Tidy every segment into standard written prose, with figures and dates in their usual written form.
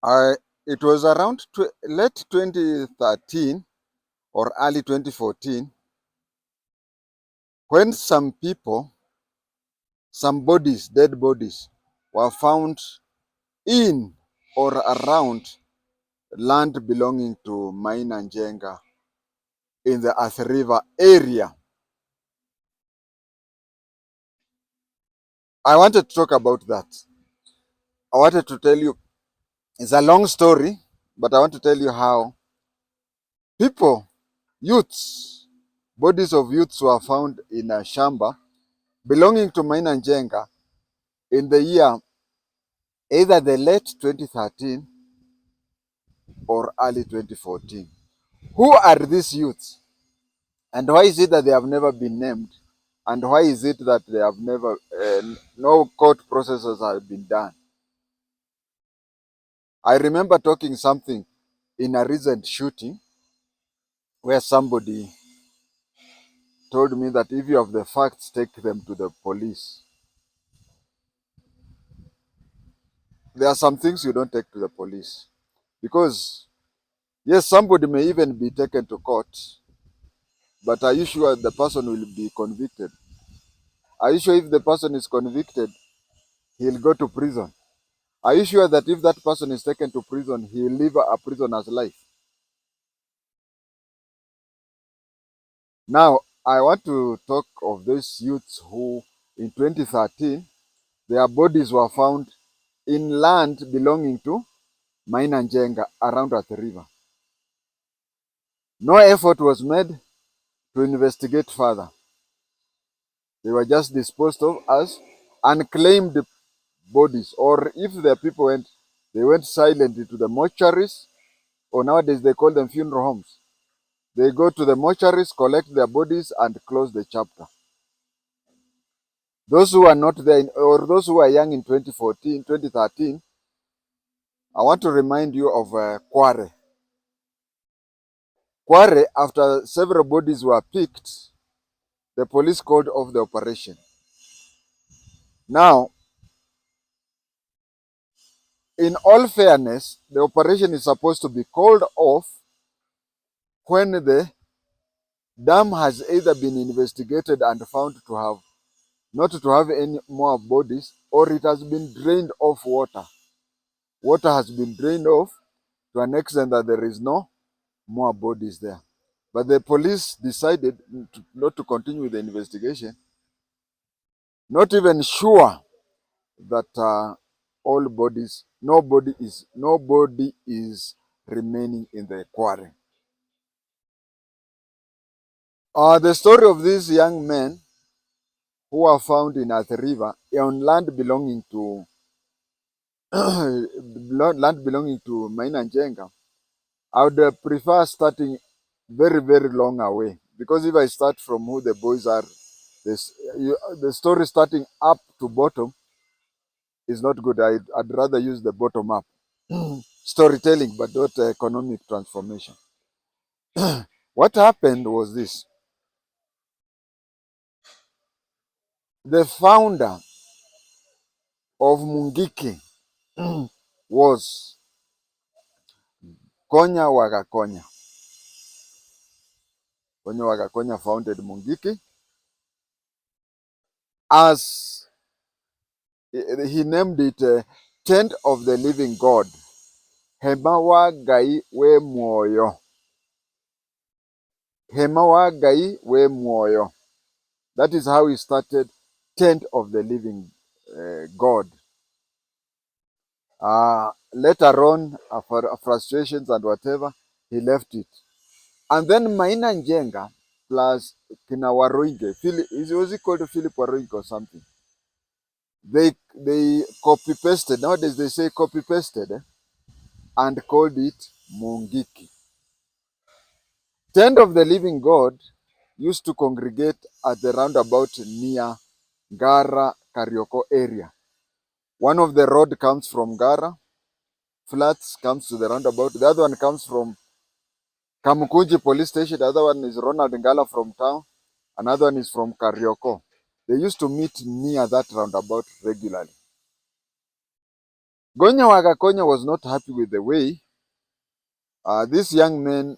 It was around late 2013 or early 2014 when some people, some bodies, dead bodies, were found in or around land belonging to Maina Njenga in the Athi River area. I wanted to talk about that. I wanted to tell you, it's a long story, but I want to tell you how people, youths, bodies of youths were found in a shamba belonging to Maina Njenga in the year either the late 2013 or early 2014. Who are these youths? And why is it that they have never been named? And why is it that they have never, no court processes have been done? I remember talking something in a recent shooting where somebody told me that if you have the facts, take them to the police. There are some things you don't take to the police. Because, yes, somebody may even be taken to court, but are you sure the person will be convicted? Are you sure if the person is convicted, he'll go to prison? Are you sure that if that person is taken to prison, he'll live a prisoner's life? Now, I want to talk of those youths who, in 2013, their bodies were found in land belonging to Maina Njenga around Athi River. No effort was made to investigate further. They were just disposed of as unclaimed bodies, or if the people went, they went silently to the mortuaries, or nowadays they call them funeral homes. They go to the mortuaries, collect their bodies, and close the chapter. Those who are not there, or those who are young in 2014, 2013, I want to remind you of Kware. Kware, after several bodies were picked, the police called off the operation. Now, in all fairness, the operation is supposed to be called off when the dam has either been investigated and found to have not to have any more bodies, or it has been drained of water. Water has been drained off to an extent that there is no more bodies there. But the police decided not to continue with the investigation, not even sure that all bodies, nobody is remaining in the quarry. The story of these young men who were found in Athi River on land belonging to Maina Njenga, I would prefer starting very, very long away. Because if I start from who the boys are, the story starting up to bottom is not good. I'd rather use the bottom up storytelling, but not economic transformation. What happened was this. The founder of Mungiki was Konya Wagakonya. Konya Wagakonya founded Mungiki as he named it Tent of the Living God. Hemawa Gai we Moyo. Hemawa Gai we Moyo. That is how he started Tent of the Living God. Later on, for frustrations and whatever, he left it. And then Maina Njenga plus Kina Waroinge, was he called Philip Waroinge or something? They copy pasted. Nowadays they say copy pasted and called it Mungiki. Tent of the Living God used to congregate at the roundabout near Gara Karioko area. One of the road comes from Gara, Flats comes to the roundabout. The other one comes from Kamukunji police station. The other one is Ronald Ngala from town. Another one is from Karioko. They used to meet near that roundabout regularly. Gonya Wagakonya was not happy with the way this young man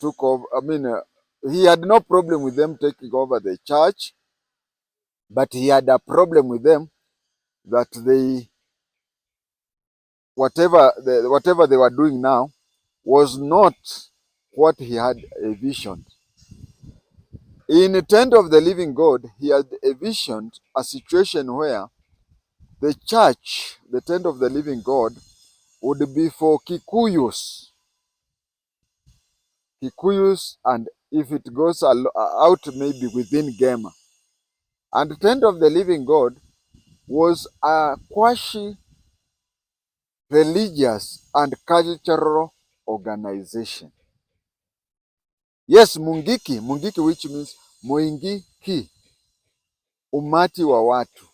took over. He had no problem with them taking over the church, but he had a problem with them that whatever they were doing now was not what he had envisioned. In Tent of the Living God, he had envisioned a situation where the church, the Tent of the Living God, would be for Kikuyus, and if it goes out, maybe within Gema. And the Tent of the Living God was a quasi-religious and cultural organization. Yes, Mungiki, which means Muingiki, umati wa watu.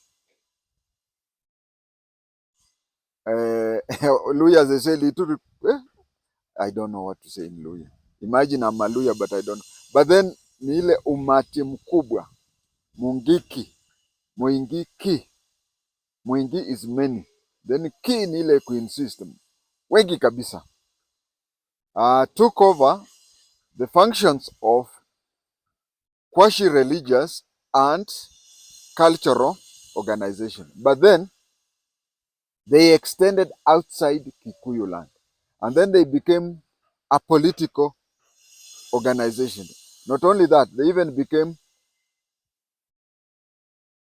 Luya, they say, I don't know what to say in Luya. Imagine I'm a Luya, but I don't know. But then, ni ile umati mkubwa. Mungiki, Muingiki. Muingi is many. Then ki ni ile kuinsist. Wengi kabisa. Took over the functions of quasi-religious and cultural organization. But then they extended outside Kikuyu land. And then they became a political organization. Not only that, they even became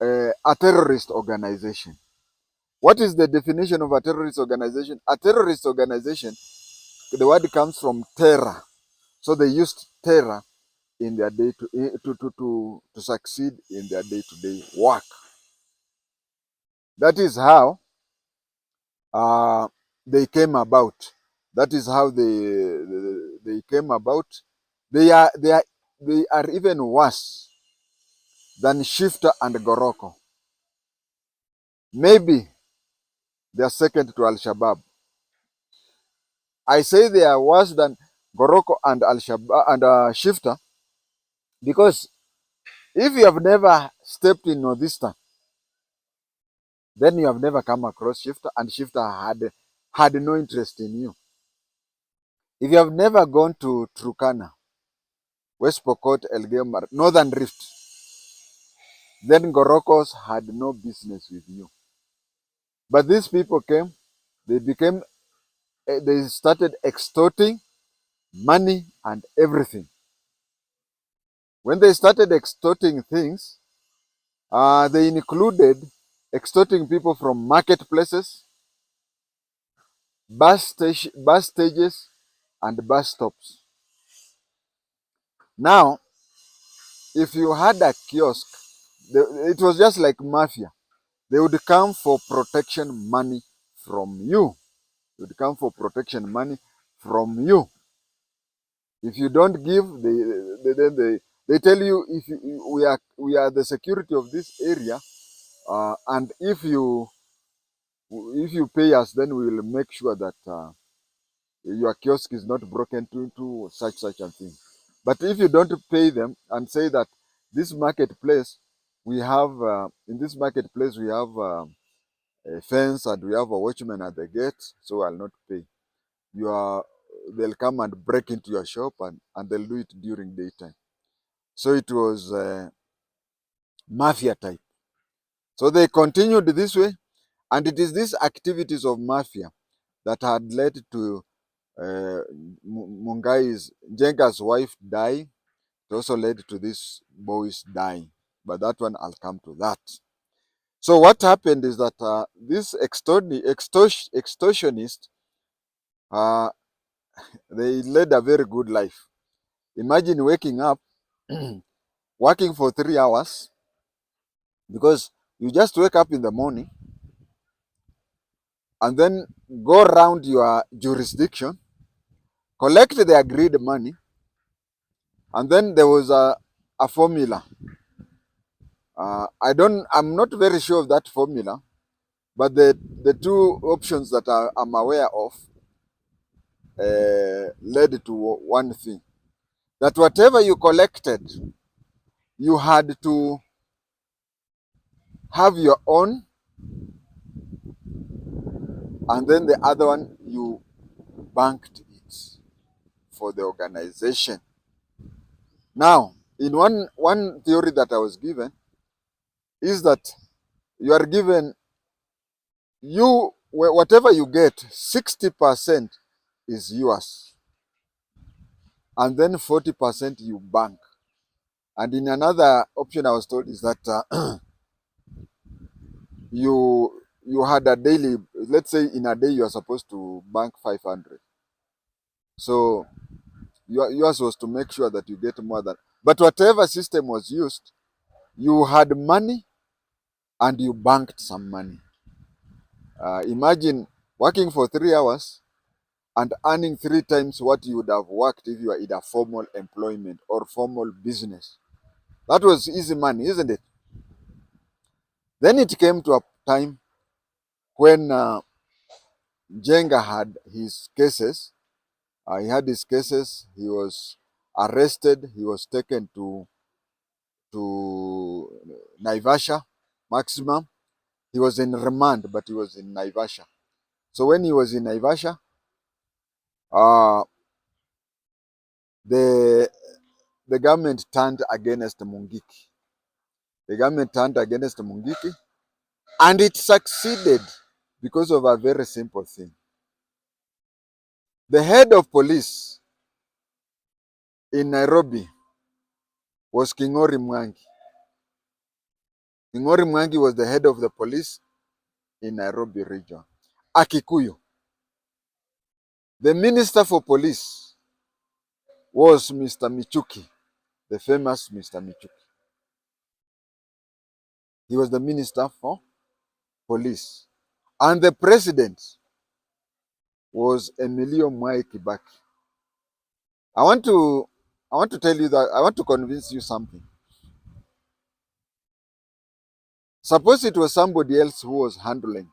a terrorist organization. What is the definition of a terrorist organization? A terrorist organization, the word comes from terror. So they used terror in their to succeed in their day-to-day work. That is how they came about. That is how they came about. They are even worse than Shifta and Goroko. Maybe they are second to Al-Shabaab. I say they are worse than Goroko and Al-Shabaab and Shifta because if you have never stepped in Northeastern, then you have never come across Shifta, and Shifta had no interest in you. If you have never gone to Turkana, West Pokot, Elgeyo, Northern Rift, then Gorokos had no business with you. But these people came, they started extorting money and everything. When they started extorting things, they included extorting people from marketplaces, bus stages, and bus stops. Now, if you had a kiosk, it was just like mafia. They would come for protection money from you. They would come for protection money from you. If you don't give, they tell you, if we are the security of this area, and if you pay us, then we will make sure that your kiosk is not broken into such a thing. But if you don't pay them and say that this marketplace, we have in this marketplace we have a fence and we have a watchman at the gate, so I'll not pay. They'll come and break into your shop, and they'll do it during daytime. So it was mafia type. So they continued this way, and it is these activities of mafia that had led to Njenga's wife dying. It also led to this boys dying, but that one I'll come to that. So what happened is that this extortionist, uh, they led a very good life. Imagine waking up, working for 3 hours, because you just wake up in the morning and then go around your jurisdiction, collect the agreed money, and then there was a formula. I'm not very sure of that formula, but the two options that I'm aware of led to one thing. That whatever you collected, you had to have your own and then the other one you banked it for the organization. Now, in one theory that I was given is that you are given, whatever you get, 60% is yours, and then 40% you bank. And in another option I was told is that you had a daily, let's say in a day you are supposed to bank 500. So yours was to make sure that you get more than, but whatever system was used, you had money and you banked some money. Imagine working for 3 hours and earning 3 times what you would have worked if you were in a formal employment or formal business. That was easy money, isn't it? Then it came to a time when Njenga had his cases. He had his cases. He was arrested. He was taken to Naivasha maximum. He was in remand, but he was in Naivasha. So when he was in Naivasha, uh, the the government turned against Mungiki. The government turned against Mungiki, and it succeeded because of a very simple thing. The head of police in Nairobi was King'ori Mwangi. King'ori Mwangi was the head of the police in Nairobi region. A Kikuyu. The minister for police was Mr. Michuki, the famous Mr. Michuki. He was the minister for police. And the president was Emilio Mwai Kibaki. I want to tell you that, I want to convince you something. Suppose it was somebody else who was handling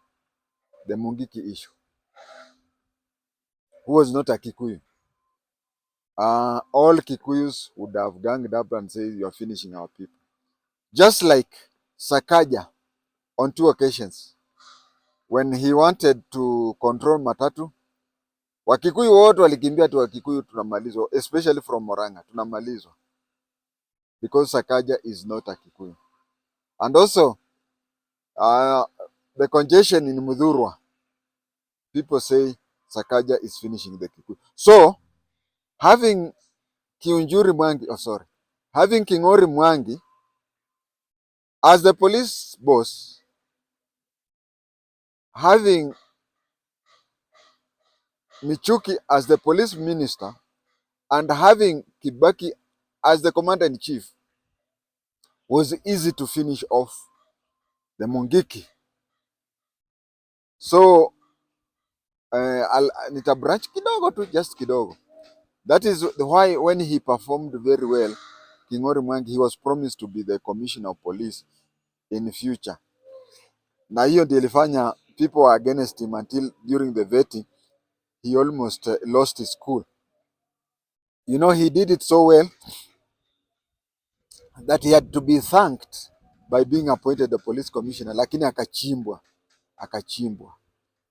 the Mungiki issue, who was not a Kikuyu. All Kikuyus would have ganged up and said, "You are finishing our people." Just like Sakaja on 2 occasions, when he wanted to control matatu, Wakikuyu wote walikimbia tu, Wakikuyu tunamalizwa, especially from Moranga, tunamalizwa, because Sakaja is not a Kikuyu. And also, the congestion in Mudhurwa, people say Sakaja is finishing the Kikuyu. So, having Kiunjuri Mwangi, having King'ori Mwangi as the police boss, having Michuki as the police minister, and having Kibaki as the commander-in-chief was easy to finish off the Mungiki. So, nita branch kidogo tu, just kidogo. That is why when he performed very well, King'ori Mwangi, he was promised to be the commissioner of police in future. Na hiyo ndio ilifanya people were against him until during the vetting, he almost lost his cool. You know, he did it so well that he had to be thanked by being appointed the police commissioner, lakini akachimbwa.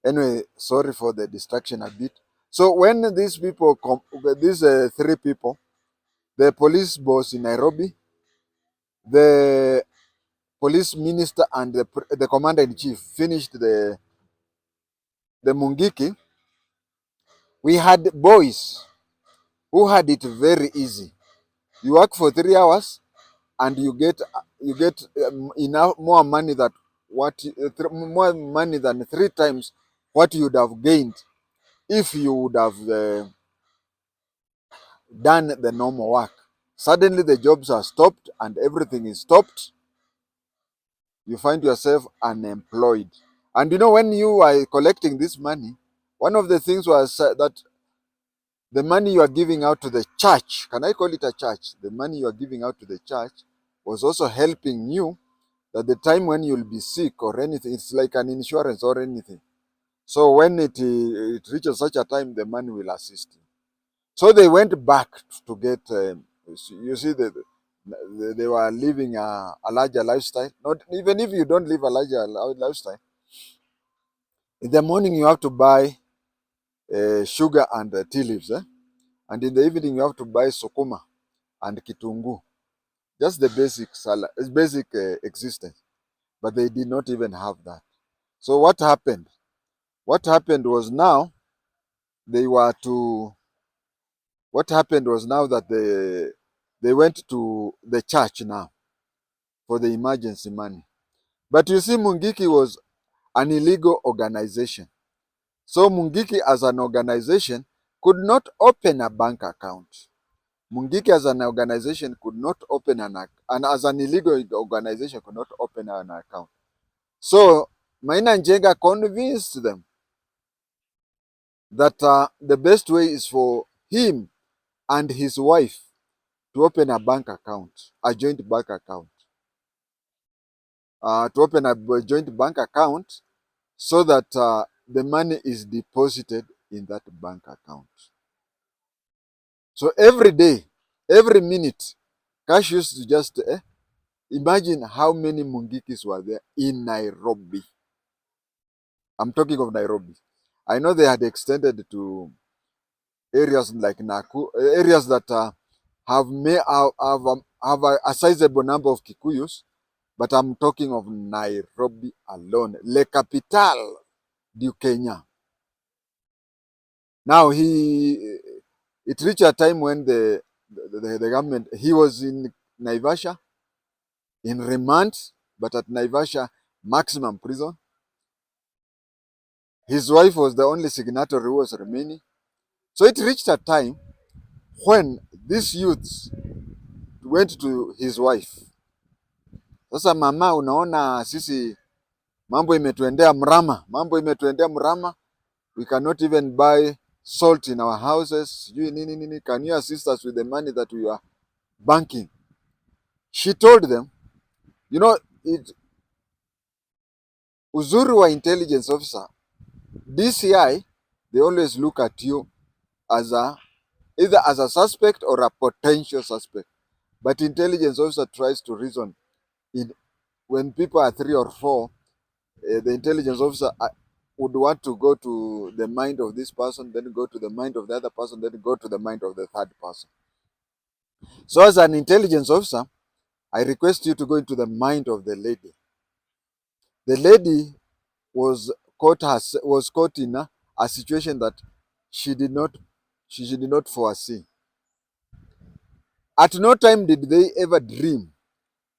Anyway, sorry for the distraction a bit. So when these people, these 3 people, the police boss in Nairobi, the police minister, and the commander-in-chief finished the Mungiki, we had boys who had it very easy. You work for 3 hours and you get enough more money that more money than 3 times what you would have gained if you would have done the normal work. Suddenly the jobs are stopped and everything is stopped. You find yourself unemployed. And you know, when you are collecting this money, one of the things was that the money you are giving out to the church, can I call it a church? The money you are giving out to the church was also helping you at the time when you'll be sick or anything. It's like an insurance or anything. So when it reaches such a time, the money will assist you. So they went back to get, you see, they were living a larger lifestyle. Not even if you don't live a larger lifestyle, In the morning, you have to buy sugar and tea leaves. And in the evening, you have to buy sukuma and kitungu. Just the basic existence. But they did not even have that. So what happened? What happened was now they were to. What happened was now that they went to the church now for the emergency money. But you see, Mungiki was an illegal organization. So Mungiki as an organization could not open a bank account. Mungiki as an organization could not open and as an illegal organization could not open an account. So Maina Njenga convinced them that the best way is for him and his wife to open a bank account, a joint bank account. To open a joint bank account so that the money is deposited in that bank account. So every day, every minute, cash used to just imagine how many Mungikis were there in Nairobi. I'm talking of Nairobi. I know they had extended to areas like Naku, areas that have a sizable number of Kikuyus, but I'm talking of Nairobi alone, Le Capital du Kenya. Now it reached a time when the government, he was in Naivasha, in remand, but at Naivasha maximum prison. His wife was the only signatory who was remaining. So it reached a time when these youths went to his wife. Sasa mama, unaona sisi mambo imetuendea mrama, we cannot even buy salt in our houses, sijui nini, can you assist us with the money that we are banking? She told them, you know, uzuri wa intelligence officer, DCI, they always look at you as either as a suspect or a potential suspect. But intelligence officer tries to reason in when people are 3 or 4, the intelligence officer would want to go to the mind of this person, then go to the mind of the other person, then go to the mind of the third person. So as an intelligence officer, I request you to go into the mind of the lady. The lady was caught in a situation that she did not foresee. At no time did they ever dream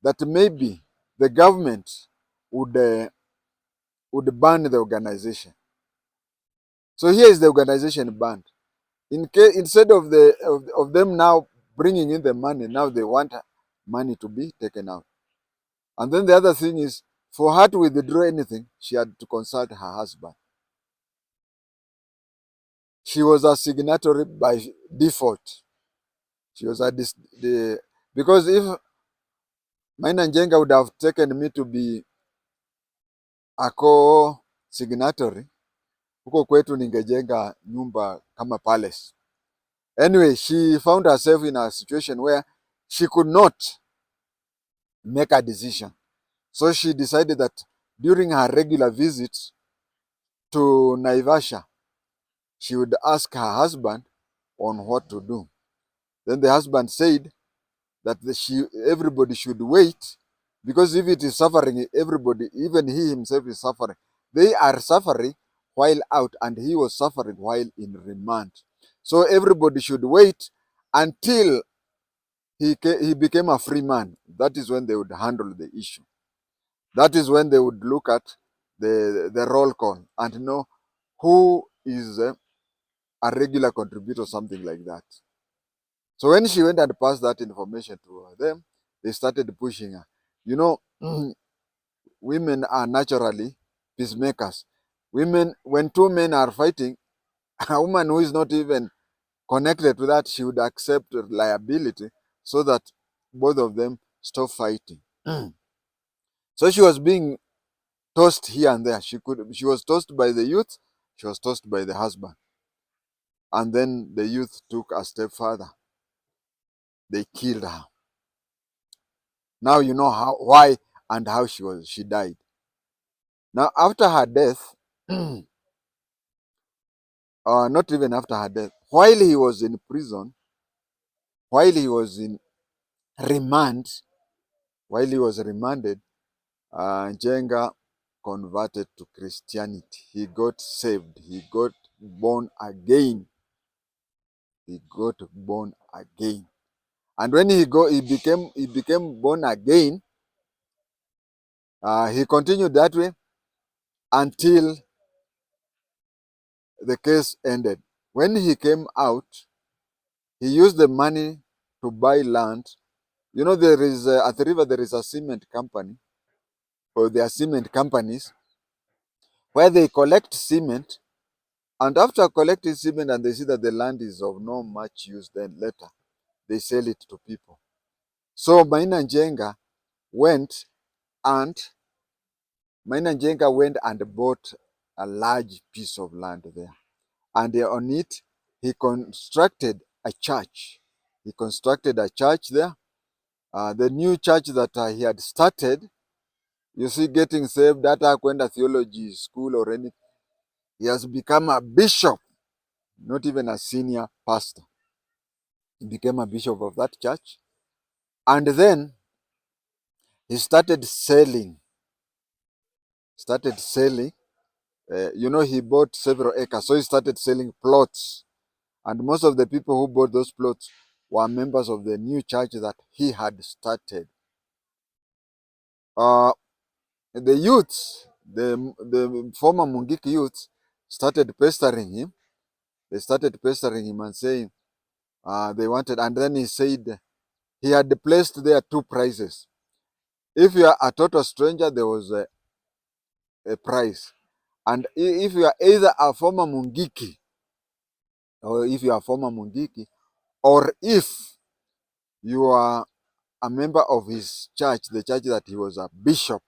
that maybe the government would ban the organization. So here is the organization banned. Instead of them now bringing in the money, now they want money to be taken out. And then the other thing is, for her to withdraw anything, she had to consult her husband. She was a signatory by default. She was because if Maina Njenga would have taken me to be a co-signatory, huko kwetu ningejenga nyumba kama palace. Anyway, she found herself in a situation where she could not make a decision. So she decided that during her regular visits to Naivasha, she would ask her husband on what to do. Then the husband said that everybody should wait, because if it is suffering, everybody, even he himself is suffering. They are suffering while out, and he was suffering while in remand. So everybody should wait until he became a free man. That is when they would handle the issue. That is when they would look at the roll call and know who is a regular contributor, something like that. So when she went and passed that information to them, they started pushing her. You know, women are naturally peacemakers. Women, when two men are fighting, a woman who is not even connected to that, she would accept liability so that both of them stop fighting. So she was being tossed here and there. She was tossed by the youth, she was tossed by the husband. And then the youth took a step further. They killed her. Now you know why and how she died. Now after her death, not even after her death, while he was in prison, while he was in remand, while he was remanded, Njenga converted to Christianity. He got saved. He got born again. He got born again. And when he became born again. He continued that way until the case ended. When he came out, he used the money to buy land. You know, there is at the river there is a cement company, or there are cement companies where they collect cement, and after collecting cement and they see that the land is of no much use, then later they sell it to people. So Maina Njenga went and bought a large piece of land there. And on it, he constructed a church. He constructed a church there. The new church that he had started, you see, getting saved, that kwenda theology school or anything, he has become a bishop, not even a senior pastor. He became a bishop of that church. And then he started selling. He bought several acres. So he started selling plots. And most of the people who bought those plots were members of the new church that he had started. The youths, the former Mungiki youths, started pestering him. They started pestering him and saying they wanted, and then he said he had placed there two prices. If you are a total stranger, there was a price. And if you are either a former Mungiki, or if you are a former Mungiki, or if you are a member of his church, the church that he was a bishop,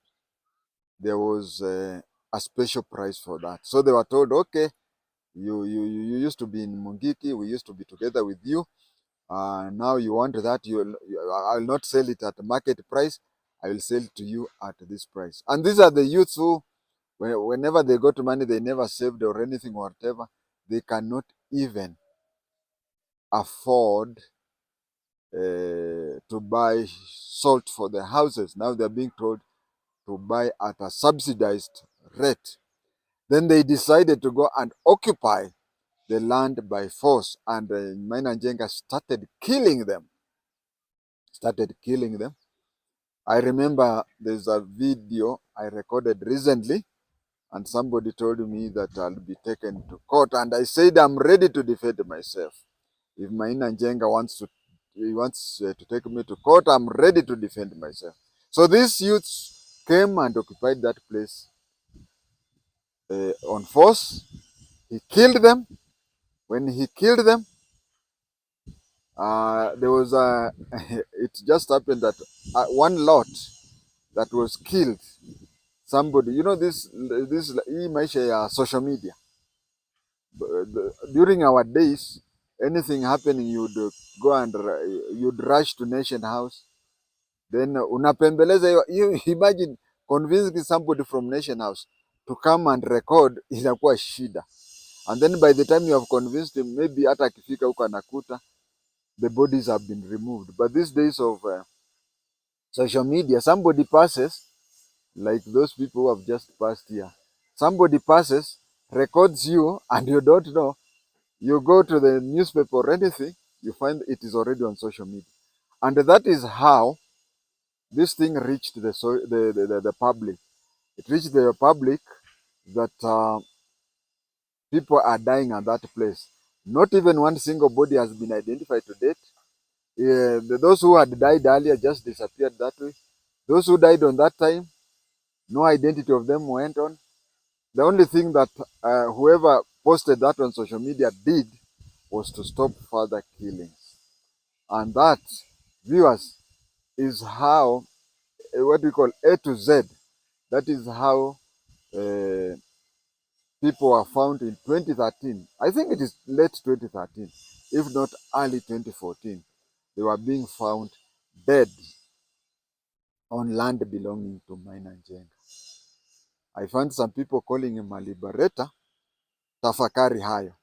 there was a special price for that. So they were told, okay, you used to be in Mungiki, we used to be together with you. Now you want that, I'll not sell it at the market price, I will sell it to you at this price. And these are the youths who, whenever they got money, they never saved or anything or whatever. They cannot even afford to buy salt for their houses. Now they're being told to buy at a subsidized rate. Then they decided to go and occupy the land by force, and Maina Njenga started killing them. I remember there's a video I recorded recently, and somebody told me that I'll be taken to court, and I said I'm ready to defend myself. If Maina Njenga wants to take me to court, I'm ready to defend myself. So these youths came and occupied that place on force. He killed them. When he killed them, there was a. It just happened that one lot that was killed. Somebody, this hii maisha ya social media. During our days, anything happening, go and you'd rush to Nation House. Then unapembeleza you imagine convincing somebody from Nation House to come and record inakuwa shida. And then by the time you have convinced him, maybe hata akifika huko anakuta the bodies have been removed. But these days of social media, somebody passes, like those people who have just passed here. Somebody passes, records you, and you don't know. You go to the newspaper or anything, you find it is already on social media. And that is how this thing reached the public. It reached the public that people are dying at that place. Not even one single body has been identified to date. Those who had died earlier just disappeared that way. Those who died on that time, no identity of them went on. The only thing that whoever posted that on social media did was to stop further killings. And that, viewers, is how, what we call A to Z, that is how people were found in 2013. I think it is late 2013, if not early 2014. They were being found dead on land belonging to Maina Njenga. I found some people calling him a liberator. Tafakari hayo.